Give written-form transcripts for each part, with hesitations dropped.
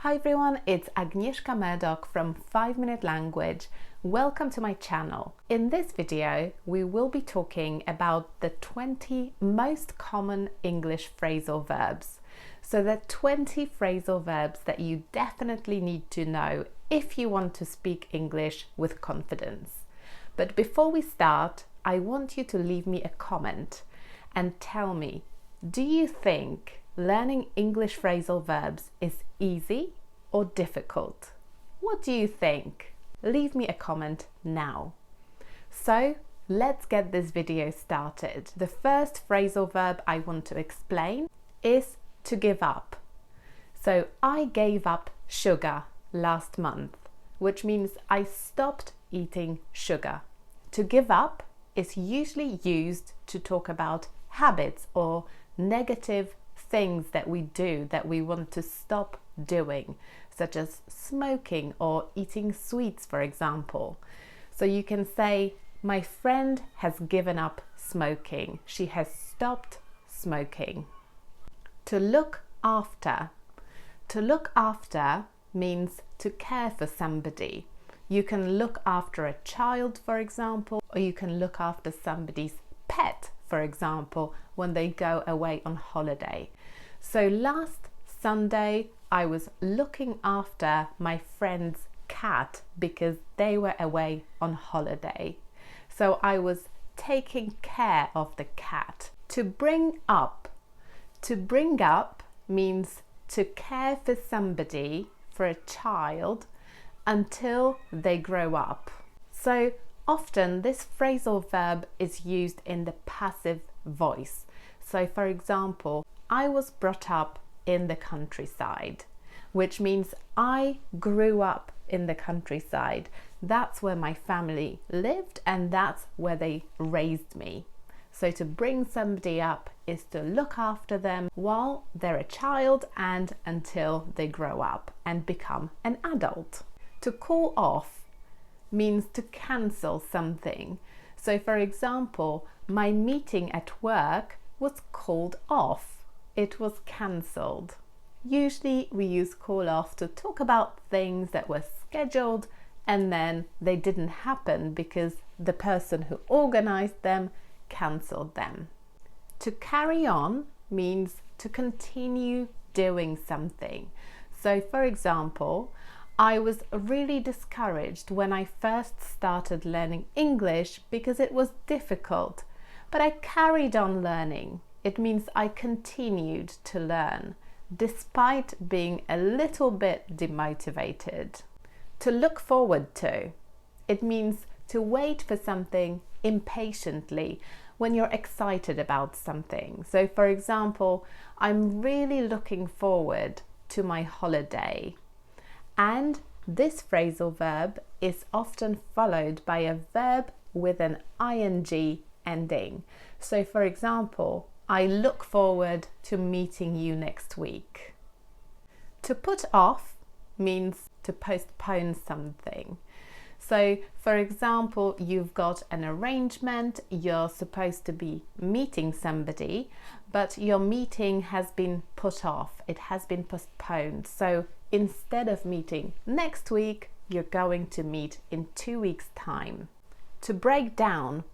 Hi everyone, it's Agnieszka Murdoch from 5 Minute Language. Welcome to my channel. In this video, we will be talking about the 20 most common English phrasal verbs. So the 20 phrasal verbs that you definitely need to know if you want to speak English with confidence. But before we start, I want you to leave me a comment and tell me, do you think learning English phrasal verbs is easy or difficult? What do you think? Leave me a comment now. So let's get this video started. The first phrasal verb I want to explain is to give up. So I gave up sugar last month, which means I stopped eating sugar. To give up is usually used to talk about habits or negative things that we do that we want to stop doing, such as smoking or eating sweets, for example. So you can say, my friend has given up smoking. She has stopped smoking. To look after. To look after means to care for somebody. You can look after a child, for example, or you can look after somebody's pet, for example, when they go away on holiday. So last Sunday, I was looking after my friend's cat because they were away on holiday. So I was taking care of the cat. To bring up. To bring up means to care for somebody, for a child, until they grow up. So often this phrasal verb is used in the passive voice. So for example, I was brought up in the countryside, which means I grew up in the countryside. That's where my family lived and that's where they raised me. So to bring somebody up is to look after them while they're a child and until they grow up and become an adult. To call off means to cancel something. So for example, my meeting at work was called off. It was cancelled. Usually we use call off to talk about things that were scheduled and then they didn't happen because the person who organized them cancelled them. To carry on means to continue doing something. So for example, I was really discouraged when I first started learning English because it was difficult, but I carried on learning. It means I continued to learn despite being a little bit demotivated. To look forward to. It means to wait for something impatiently when you're excited about something. So for example, I'm really looking forward to my holiday. And this phrasal verb is often followed by a verb with an ing ending. So for example, I look forward to meeting you next week. To put off means to postpone something. So for example, you've got an arrangement, you're supposed to be meeting somebody, but your meeting has been put off, it has been postponed. So instead of meeting next week, you're going to meet in 2 weeks' time. To break down.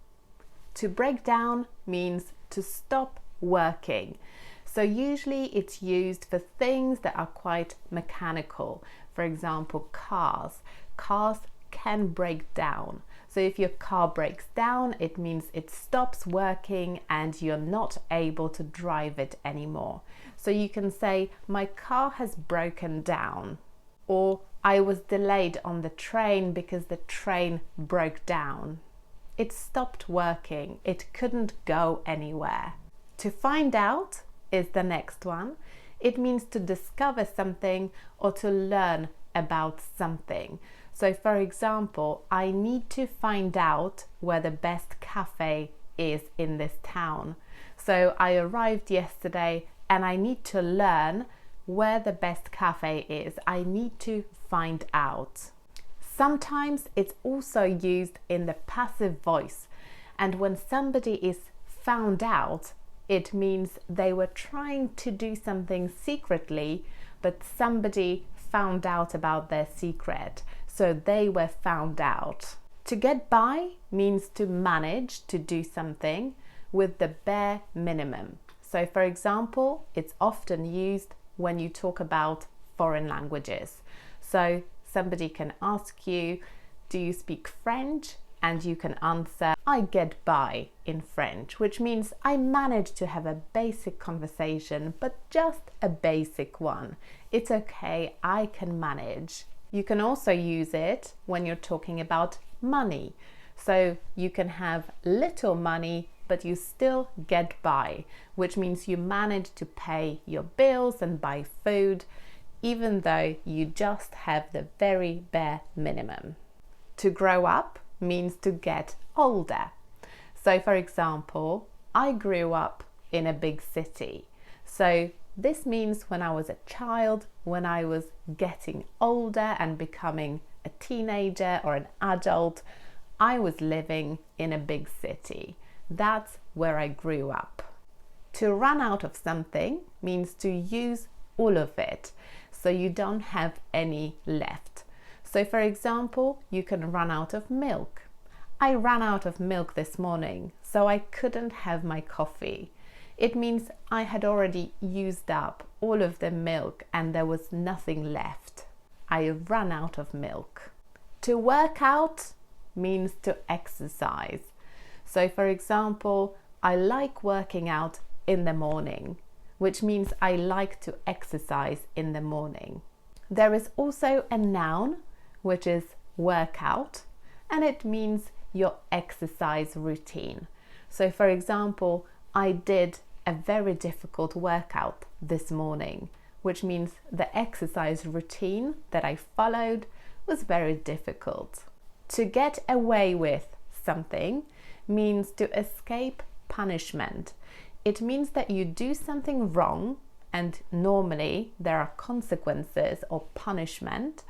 To break down means to stop working. So usually it's used for things that are quite mechanical. For example, cars. Cars can break down. So if your car breaks down, it means it stops working and you're not able to drive it anymore. So you can say, my car has broken down, or I was delayed on the train because the train broke down. It stopped working. It couldn't go anywhere. To find out is the next one. It means to discover something or to learn about something. So for example, I need to find out where the best cafe is in this town. So I arrived yesterday and I need to learn where the best cafe is. I need to find out. Sometimes it's also used in the passive voice, and when somebody is found out, it means they were trying to do something secretly, but somebody found out about their secret, so they were found out. To get by means to manage to do something with the bare minimum. So for example, it's often used when you talk about foreign languages. So somebody can ask you, do you speak French? And you can answer, I get by in French, which means I manage to have a basic conversation, but just a basic one. It's okay, I can manage. You can also use it when you're talking about money. So you can have little money, but you still get by, which means you manage to pay your bills and buy food, even though you just have the very bare minimum. To grow up means to get older. So for example, I grew up in a big city. So this means when I was a child, when I was getting older and becoming a teenager or an adult, I was living in a big city. That's where I grew up. To run out of something means to use all of it, so you don't have any left. So for example, you can run out of milk. I ran out of milk this morning, so I couldn't have my coffee. It means I had already used up all of the milk and there was nothing left. I ran out of milk. To work out means to exercise. So for example, I like working out in the morning, which means I like to exercise in the morning. There is also a noun, which is workout, and it means your exercise routine. So for example, I did a very difficult workout this morning, which means the exercise routine that I followed was very difficult. To get away with something means to escape punishment. It means that you do something wrong, and normally there are consequences or punishment,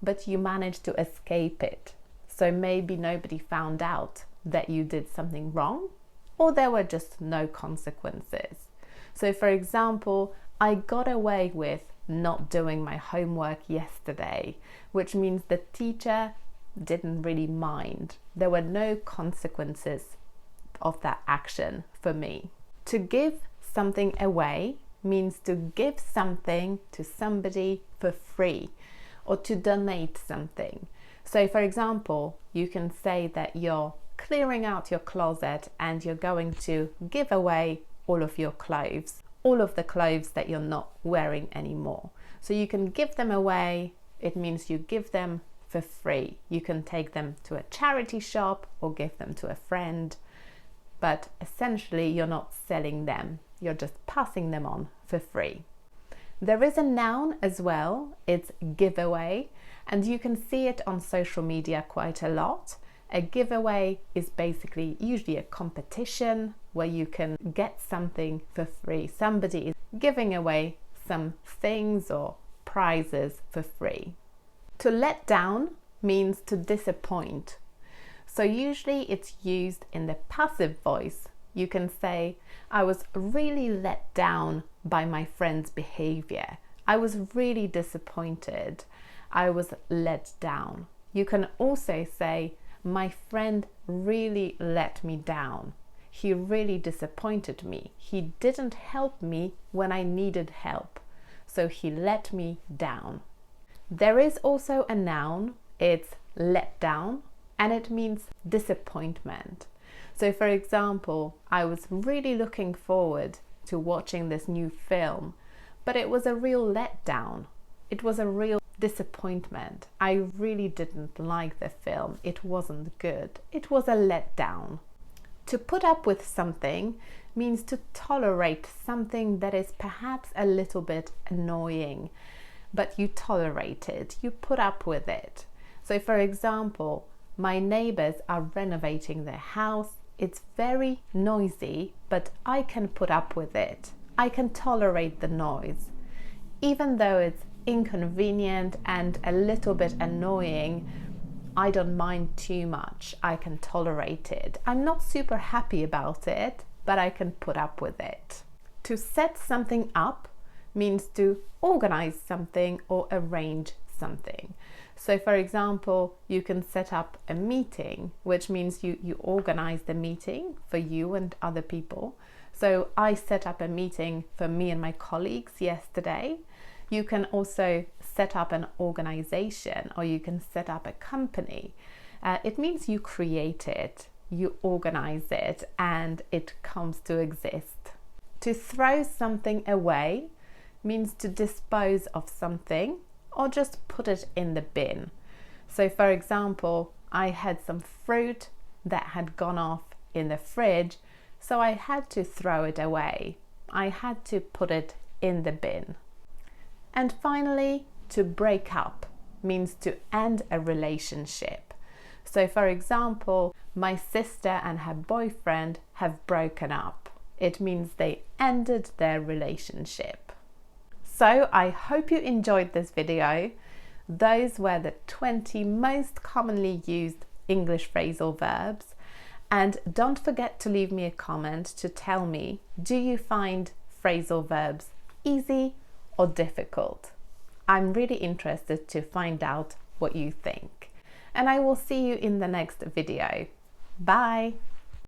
but you manage to escape it. So maybe nobody found out that you did something wrong, or there were just no consequences. So for example, I got away with not doing my homework yesterday, which means the teacher didn't really mind. There were no consequences of that action for me. To give something away means to give something to somebody for free, or to donate something. So for example, you can say that you're clearing out your closet and you're going to give away all of your clothes, all of the clothes that you're not wearing anymore. So you can give them away. It means you give them for free. You can take them to a charity shop or give them to a friend, but essentially you're not selling them. You're just passing them on for free. There is a noun as well, it's giveaway, and you can see it on social media quite a lot. A giveaway is basically usually a competition where you can get something for free. Somebody is giving away some things or prizes for free. To let down means to disappoint. So usually it's used in the passive voice. You can say, I was really let down by my friend's behavior. I was really disappointed. I was let down. You can also say, my friend really let me down. He really disappointed me. He didn't help me when I needed help, so he let me down. There is also a noun, it's let down, and it means disappointment. So for example, I was really looking forward to watching this new film, but it was a real letdown. It was a real disappointment. I really didn't like the film. It wasn't good. It was a letdown. To put up with something means to tolerate something that is perhaps a little bit annoying, but you tolerate it, you put up with it. So for example, my neighbors are renovating their house. It's very noisy, but I can put up with it. I can tolerate the noise. Even though it's inconvenient and a little bit annoying, I don't mind too much. I can tolerate it. I'm not super happy about it, but I can put up with it. To set something up means to organize something or arrange something. So for example, you can set up a meeting, which means you organize the meeting for you and other people. So I set up a meeting for me and my colleagues yesterday. You can also set up an organization, or you can set up a company. It means you create it, you organize it, and it comes to exist. To throw something away means to dispose of something or just put it in the bin. So for example, I had some fruit that had gone off in the fridge, so I had to throw it away. I had to put it in the bin. And finally, to break up means to end a relationship. So for example, my sister and her boyfriend have broken up. It means they ended their relationship. So I hope you enjoyed this video. Those were the 20 most commonly used English phrasal verbs. And don't forget to leave me a comment to tell me, do you find phrasal verbs easy or difficult? I'm really interested to find out what you think. And I will see you in the next video. Bye!